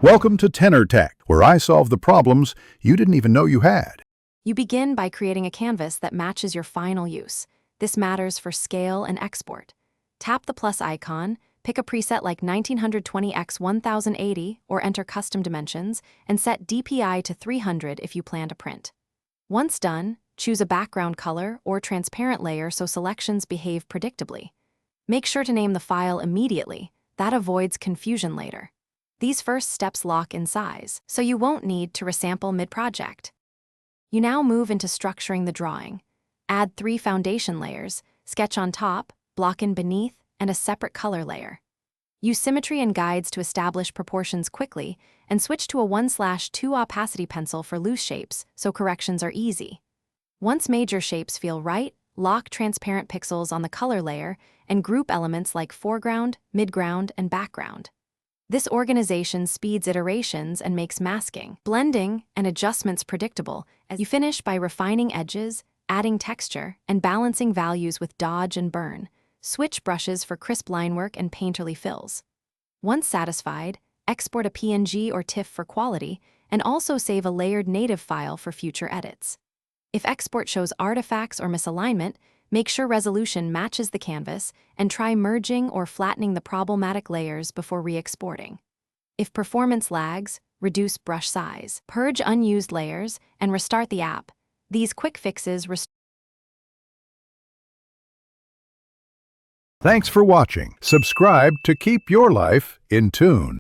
Welcome to Tenor Tech, where I solve the problems you didn't even know you had. You begin by creating a canvas that matches your final use. This matters for scale and export. Tap the plus icon, pick a preset like 1920x1080 or enter custom dimensions, and set DPI to 300 if you plan to print. Once done, choose a background color or transparent layer so selections behave predictably. Make sure to name the file immediately. That avoids confusion later. These first steps lock in size, so you won't need to resample mid-project. You now move into structuring the drawing. Add 3 foundation layers, sketch on top, block in beneath, and a separate color layer. Use symmetry and guides to establish proportions quickly, and switch to a 1/2 opacity pencil for loose shapes so corrections are easy. Once major shapes feel right, lock transparent pixels on the color layer and group elements like foreground, midground, and background. This organization speeds iterations and makes masking, blending, and adjustments predictable as you finish by refining edges, adding texture, and balancing values with dodge and burn. Switch brushes for crisp line work and painterly fills. Once satisfied, export a PNG or TIFF for quality, and also save a layered native file for future edits. If export shows artifacts or misalignment, make sure resolution matches the canvas and try merging or flattening the problematic layers before re-exporting. If performance lags, reduce brush size, purge unused layers, and restart the app. These quick fixes restore. Thanks for watching. Subscribe to keep your life in tune.